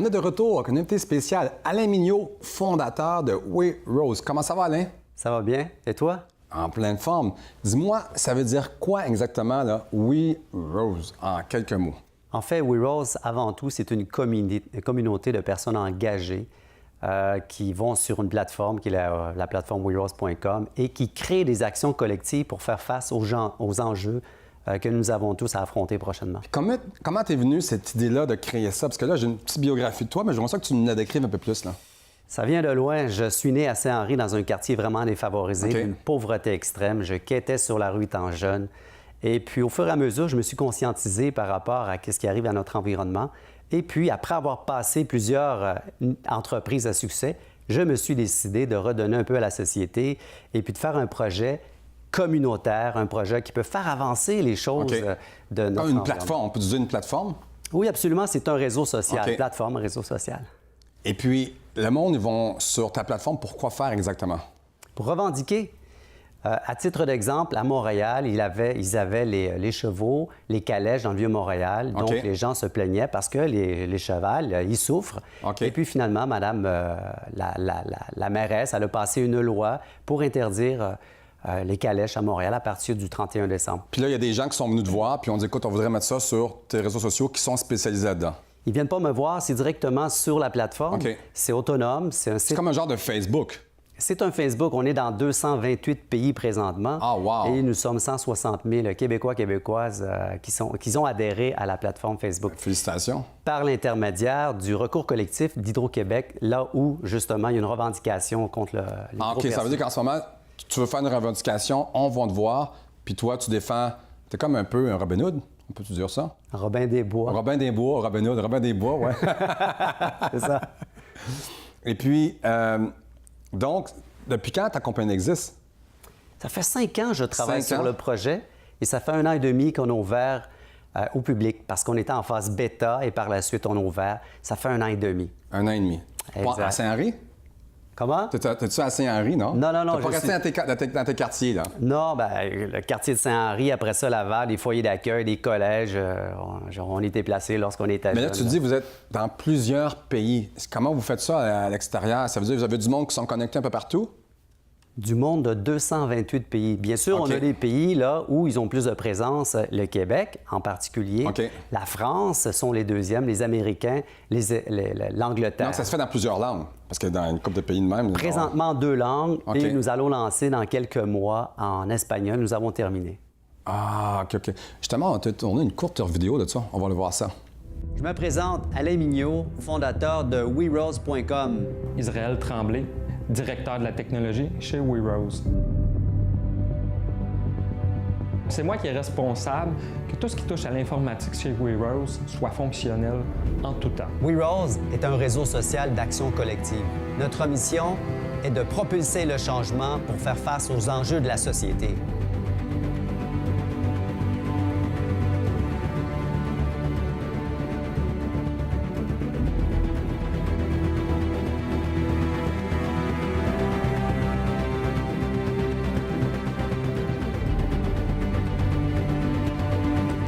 est de retour avec un invité spécial, Alain Mignot, fondateur de We Rose. Comment ça va, Alain? Ça va bien. Et toi? En pleine forme. Dis-moi, ça veut dire quoi exactement, là, We Rose, en quelques mots? En fait, We Rose, avant tout, c'est une communauté de personnes engagées qui vont sur une plateforme qui est la plateforme werose.com et qui créent des actions collectives pour faire face aux enjeux que nous avons tous à affronter prochainement. Puis comment t'es venu cette idée-là de créer ça? Parce que là, j'ai une petite biographie de toi, mais j'aimerais ça que tu nous la décrives un peu plus, là. Ça vient de loin. Je suis né à Saint-Henri, dans un quartier vraiment défavorisé, d'une pauvreté extrême. Je quêtais sur la rue étant jeune. Et puis, au fur et à mesure, je me suis conscientisé par rapport à ce qui arrive à notre environnement. Et puis, après avoir passé plusieurs entreprises à succès, je me suis décidé de redonner un peu à la société et puis de faire un projet communautaire, un projet qui peut faire avancer les choses de notre environnement. Plateforme, on peut dire une plateforme? Oui, absolument. C'est un réseau social, plateforme, réseau social. Et puis, le monde, ils vont sur ta plateforme pour quoi faire exactement? Pour revendiquer. À titre d'exemple, à Montréal, ils avaient les chevaux, les calèches dans le Vieux-Montréal. Donc, les gens se plaignaient parce que les chevals, ils souffrent. Et puis, finalement, Madame la mairesse, elle a passé une loi pour interdire les calèches à Montréal à partir du 31 décembre. Puis là, il y a des gens qui sont venus te voir, puis on dit, écoute, on voudrait mettre ça sur tes réseaux sociaux qui sont spécialisés là-dedans. Ils viennent pas me voir, c'est directement sur la plateforme. C'est autonome, c'est un site... C'est comme un genre de Facebook. C'est un Facebook. On est dans 228 pays présentement. Ah, wow! Et nous sommes 160 000 Québécois, Québécoises qui ont adhéré à la plateforme Facebook. Félicitations. Par l'intermédiaire du recours collectif d'Hydro-Québec, là où, justement, il y a une revendication contre OK, ça veut dire qu'en ce moment, tu veux faire une revendication, on va te voir, puis toi, tu défends... T'es comme un peu un Robin Hood, on peut-tu dire ça? Robin des Bois. Robin des Bois, Robin Hood, Robin des Bois, ouais. C'est ça. Et puis... Donc, depuis quand ta compagnie existe? Ça fait 5 ans que je travaille sur le projet et ça fait 1 an et demi qu'on a ouvert au public parce qu'on était en phase bêta et par la suite, on a ouvert. Ça fait 1 an et demi. 1 an et demi. Exact. À Saint-Henri? Comment? T'es-tu à Saint-Henri, non? Non. T'as pas resté dans tes quartiers, là? Non, le quartier de Saint-Henri, après ça, Laval, des foyers d'accueil, des collèges, on était placés lorsqu'on était Mais là, jeunes, tu dis, vous êtes dans plusieurs pays. Comment vous faites ça à l'extérieur? Ça veut dire que vous avez du monde qui sont connectés un peu partout? Du monde de 228 pays. Bien sûr, on a des pays là où ils ont plus de présence. Le Québec, en particulier. La France sont les deuxièmes, les Américains, l'Angleterre. Donc, ça se fait dans plusieurs langues, parce que dans une couple de pays de même... Présentement, 2 langues, et nous allons lancer dans quelques mois en espagnol. Nous avons terminé. Ah, OK. Justement, on a tourné une courte vidéo de ça. On va aller voir ça. Je me présente, Alain Mignot, fondateur de werose.com. Israël Tremblay, directeur de la technologie chez We Rose. C'est moi qui est responsable que tout ce qui touche à l'informatique chez We Rose soit fonctionnel en tout temps. We Rose est un réseau social d'action collective. Notre mission est de propulser le changement pour faire face aux enjeux de la société.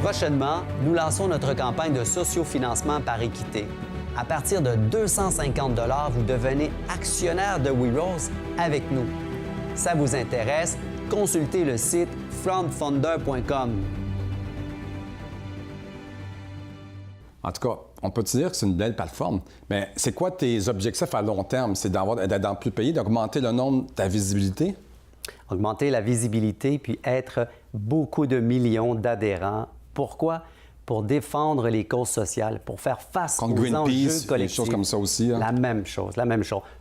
Prochainement, nous lançons notre campagne de sociofinancement par équité. À partir de 250 $, vous devenez actionnaire de We Rose avec nous. Ça vous intéresse? Consultez le site frontfunder.com. En tout cas, on peut te dire que c'est une belle plateforme. Mais c'est quoi tes objectifs à long terme? C'est d'être dans plus de pays, d'augmenter le nombre de ta visibilité? Augmenter la visibilité puis être beaucoup de millions d'adhérents. Pourquoi? Pour défendre les causes sociales, pour faire face aux enjeux collectifs. Des choses comme ça aussi. Hein? La même chose.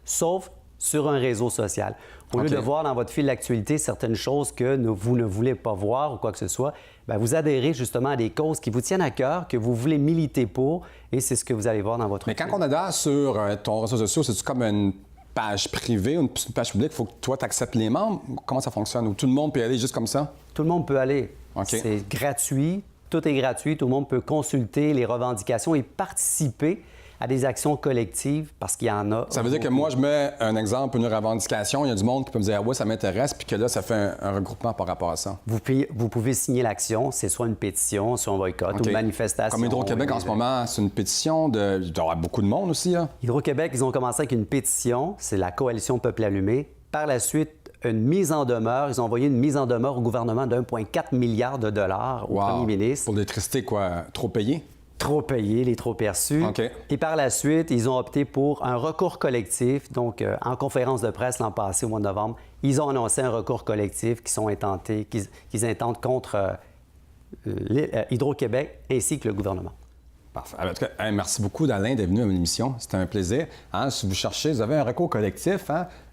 Sauf sur un réseau social. Au lieu de voir dans votre fil d'actualité certaines choses que vous ne voulez pas voir ou quoi que ce soit, bien, vous adhérez justement à des causes qui vous tiennent à cœur, que vous voulez militer pour, et c'est ce que vous allez voir dans votre Mais quand on adhère sur ton réseau social, c'est-tu comme une page privée ou une page publique? Il faut que toi, tu acceptes les membres? Comment ça fonctionne? Ou tout le monde peut y aller juste comme ça? Tout le monde peut aller. C'est gratuit. Tout est gratuit. Tout le monde peut consulter les revendications et participer à des actions collectives, parce qu'il y en a. Ça veut dire que moi, je mets un exemple, une revendication, il y a du monde qui peut me dire « Ah ouais, ça m'intéresse », puis que là, ça fait un regroupement par rapport à ça. Vous pouvez signer l'action, c'est soit une pétition, soit un boycott ou une manifestation. Comme Hydro-Québec, en ce moment, c'est une pétition il doit y avoir beaucoup de monde aussi, là. Hydro-Québec, ils ont commencé avec une pétition, c'est la coalition Peuple allumé. Par la suite, une mise en demeure. Ils ont envoyé une mise en demeure au gouvernement d'1,4 milliard de dollars au premier ministre. Pour l'électricité, quoi, trop payé? Trop payé, les trop perçus. OK. Et par la suite, ils ont opté pour un recours collectif. Donc, en conférence de presse l'an passé, au mois de novembre, ils ont annoncé un recours collectif qu'ils intentent contre Hydro-Québec ainsi que le gouvernement. Parfait. En tout cas, merci beaucoup, Alain, d'être venu à l'émission. C'était un plaisir. Si vous cherchez, vous avez un recours collectif,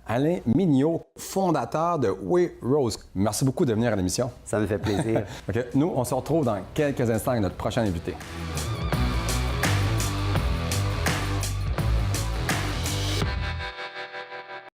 Alain Mignot, fondateur de We Rose. Merci beaucoup de venir à l'émission. Ça me fait plaisir. OK. Nous, on se retrouve dans quelques instants avec notre prochain invité.